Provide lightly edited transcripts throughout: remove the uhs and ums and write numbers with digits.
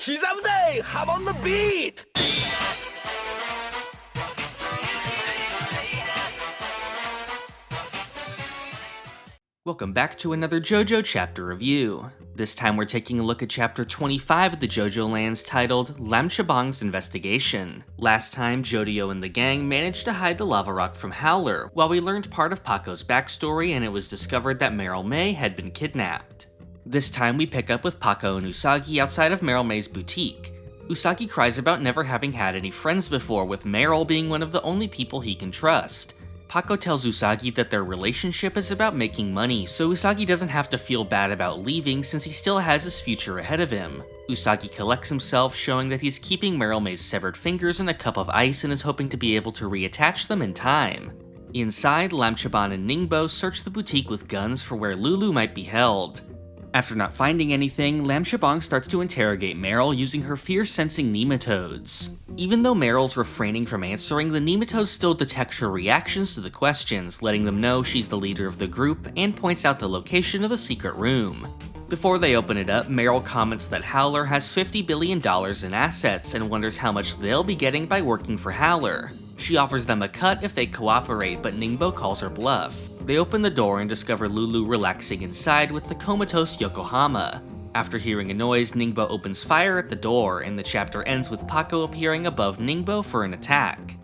기사부대, hop on the beat! Welcome back to another JoJo chapter review. This time we're taking a look at chapter 25 of the JoJoLands titled Laem Chabang's Investigation. Last time, Jodio and the gang managed to hide the lava rock from Howler, while we learned part of Paco's backstory and it was discovered that Meryl Mei had been kidnapped. This time we pick up with Paco and Usagi outside of Meryl Mei's boutique. Usagi cries about never having had any friends before, with Meryl being one of the only people he can trust. Paco tells Usagi that their relationship is about making money, so Usagi doesn't have to feel bad about leaving since he still has his future ahead of him. Usagi collects himself, showing that he's keeping Meryl Mei's severed fingers in a cup of ice and is hoping to be able to reattach them in time. Inside, Laem Chabang and Ningbo search the boutique with guns for where Lulu might be held. After not finding anything, Laem Chabang starts to interrogate Meryl using her fear-sensing nematodes. Even though Meryl's refraining from answering, the nematodes still detect her reactions to the questions, letting them know she's the leader of the group, and points out the location of the secret room. Before they open it up, Meryl comments that Howler has $50 billion in assets and wonders how much they'll be getting by working for Howler. She offers them a cut if they cooperate, but Ningbo calls her bluff. They open the door and discover Lulu relaxing inside with the comatose Yokohama. After hearing a noise, Ningbo opens fire at the door, and the chapter ends with Paco appearing above Ningbo for an attack.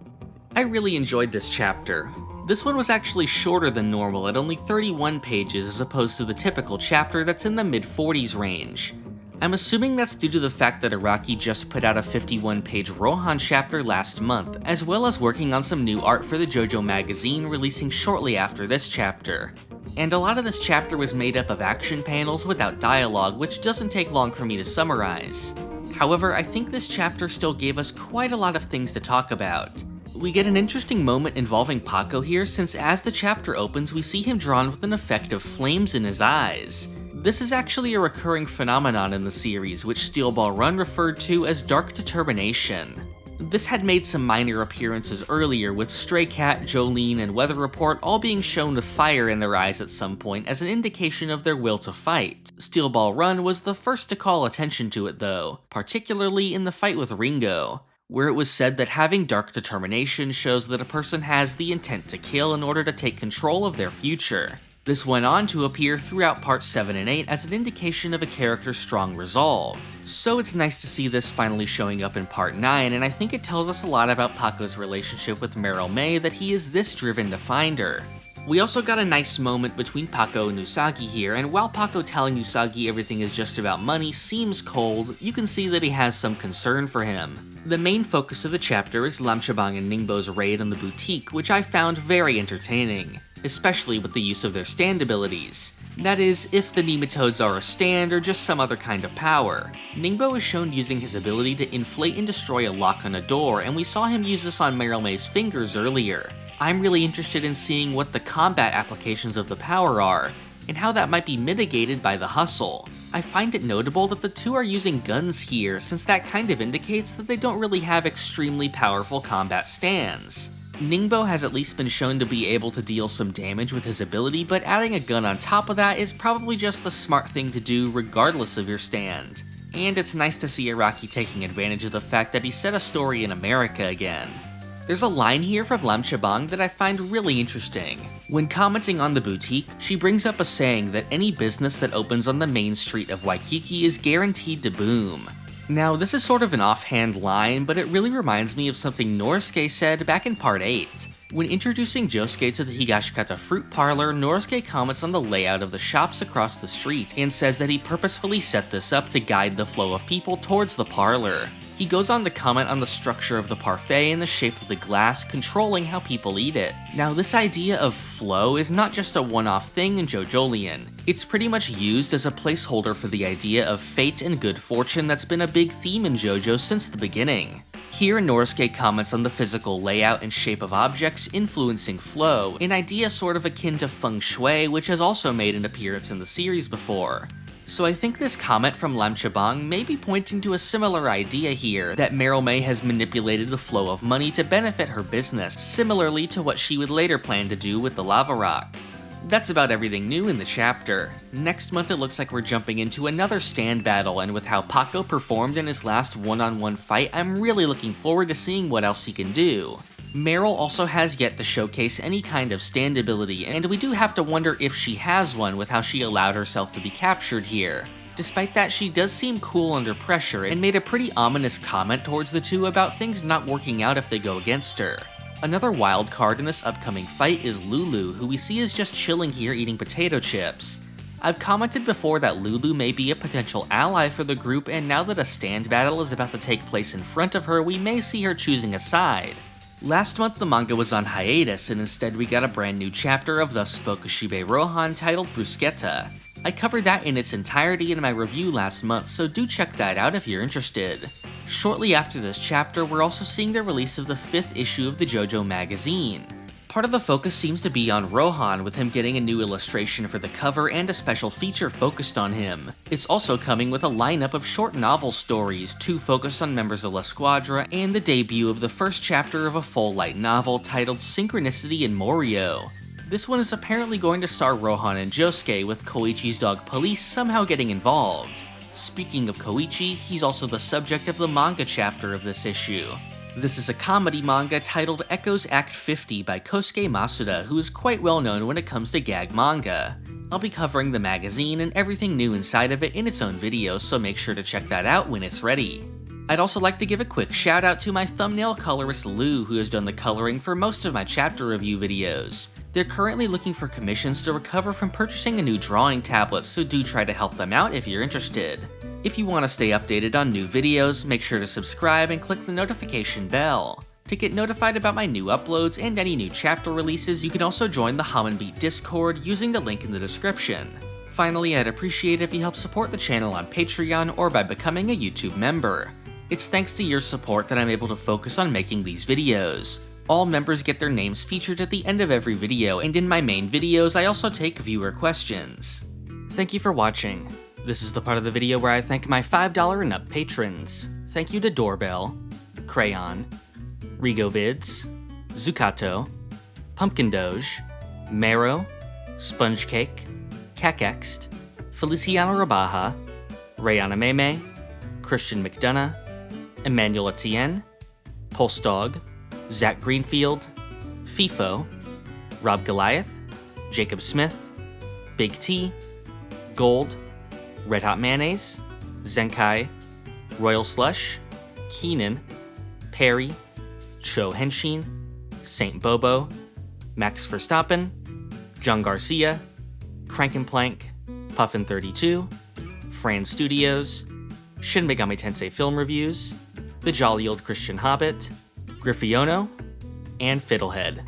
I really enjoyed this chapter. This one was actually shorter than normal at only 31 pages as opposed to the typical chapter that's in the mid-40s range. I'm assuming that's due to the fact that Araki just put out a 51-page Rohan chapter last month, as well as working on some new art for the JoJo magazine releasing shortly after this chapter. And a lot of this chapter was made up of action panels without dialogue, which doesn't take long for me to summarize. However, I think this chapter still gave us quite a lot of things to talk about. We get an interesting moment involving Paco here, since as the chapter opens we see him drawn with an effect of flames in his eyes. This is actually a recurring phenomenon in the series, which Steel Ball Run referred to as Dark Determination. This had made some minor appearances earlier, with Stray Cat, Jolene, and Weather Report all being shown with fire in their eyes at some point as an indication of their will to fight. Steel Ball Run was the first to call attention to it though, particularly in the fight with Ringo, where it was said that having dark determination shows that a person has the intent to kill in order to take control of their future. This went on to appear throughout parts 7 and 8 as an indication of a character's strong resolve. So it's nice to see this finally showing up in part 9, and I think it tells us a lot about Paco's relationship with Meryl Mei that he is this driven to find her. We also got a nice moment between Paco and Usagi here, and while Paco telling Usagi everything is just about money seems cold, you can see that he has some concern for him. The main focus of the chapter is Laem Chabang and Ningbo's raid on the boutique, which I found very entertaining, especially with the use of their stand abilities. That is, if the nematodes are a stand or just some other kind of power. Ningbo is shown using his ability to inflate and destroy a lock on a door, and we saw him use this on Meryl Mei's fingers earlier. I'm really interested in seeing what the combat applications of the power are, and how that might be mitigated by the hustle. I find it notable that the two are using guns here, since that kind of indicates that they don't really have extremely powerful combat stands. Ningbo has at least been shown to be able to deal some damage with his ability, but adding a gun on top of that is probably just the smart thing to do regardless of your stand. And it's nice to see Araki taking advantage of the fact that he set a story in America again. There's a line here from Laem Chabang that I find really interesting. When commenting on the boutique, she brings up a saying that any business that opens on the main street of Waikiki is guaranteed to boom. Now, this is sort of an offhand line, but it really reminds me of something Norisuke said back in part 8. When introducing Josuke to the Higashikata fruit parlor, Norisuke comments on the layout of the shops across the street and says that he purposefully set this up to guide the flow of people towards the parlor. He goes on to comment on the structure of the parfait and the shape of the glass controlling how people eat it. Now, this idea of flow is not just a one-off thing in JoJolian. It's pretty much used as a placeholder for the idea of fate and good fortune that's been a big theme in JoJo since the beginning. Here, Norisuke comments on the physical layout and shape of objects influencing flow, an idea sort of akin to feng shui, which has also made an appearance in the series before. So I think this comment from Laem Chabang may be pointing to a similar idea here, that Meryl Mei has manipulated the flow of money to benefit her business, similarly to what she would later plan to do with the lava rock. That's about everything new in the chapter. Next month it looks like we're jumping into another stand battle, and with how Paco performed in his last one-on-one fight, I'm really looking forward to seeing what else he can do. Meryl also has yet to showcase any kind of stand ability, and we do have to wonder if she has one with how she allowed herself to be captured here. Despite that, she does seem cool under pressure, and made a pretty ominous comment towards the two about things not working out if they go against her. Another wild card in this upcoming fight is Lulu, who we see is just chilling here eating potato chips. I've commented before that Lulu may be a potential ally for the group, and now that a stand battle is about to take place in front of her, we may see her choosing a side. Last month the manga was on hiatus, and instead we got a brand new chapter of the Spokushibe Rohan titled Bruschetta. I covered that in its entirety in my review last month, so do check that out if you're interested. Shortly after this chapter, we're also seeing the release of the 5th issue of the JoJo magazine. Part of the focus seems to be on Rohan, with him getting a new illustration for the cover and a special feature focused on him. It's also coming with a lineup of short novel stories, 2 focused on members of La Squadra, and the debut of the first chapter of a full light novel titled Synchronicity in Morioh. This one is apparently going to star Rohan and Josuke, with Koichi's dog Police somehow getting involved. Speaking of Koichi, he's also the subject of the manga chapter of this issue. This is a comedy manga titled Echoes Act 50 by Kosuke Masuda, who is quite well known when it comes to gag manga. I'll be covering the magazine and everything new inside of it in its own video, so make sure to check that out when it's ready. I'd also like to give a quick shout out to my thumbnail colorist Lou, who has done the coloring for most of my chapter review videos. They're currently looking for commissions to recover from purchasing a new drawing tablet, so do try to help them out if you're interested. If you want to stay updated on new videos, make sure to subscribe and click the notification bell. To get notified about my new uploads and any new chapter releases, you can also join the Hum and Beat Discord using the link in the description. Finally, I'd appreciate if you help support the channel on Patreon or by becoming a YouTube member. It's thanks to your support that I'm able to focus on making these videos. All members get their names featured at the end of every video, and in my main videos I also take viewer questions. Thank you for watching. This is the part of the video where I thank my $5 and up patrons. Thank you to Doorbell, Crayon, Rigovids, Zucato, Pumpkin Doge, Mero, Sponge Cake, Cakext, Feliciano Rabaja, Rayana Meme, Christian McDonough, Emmanuel Etienne, Pulse Dog, Zach Greenfield, FIFO, Rob Goliath, Jacob Smith, Big T, Gold, Red Hot Mayonnaise, Zenkai, Royal Slush, Keenan, Perry, Cho Henshin, Saint Bobo, Max Verstappen, John Garcia, Crankenplank, Puffin32, Fran Studios, Shin Megami Tensei Film Reviews, The Jolly Old Christian Hobbit, Griffiono, and Fiddlehead.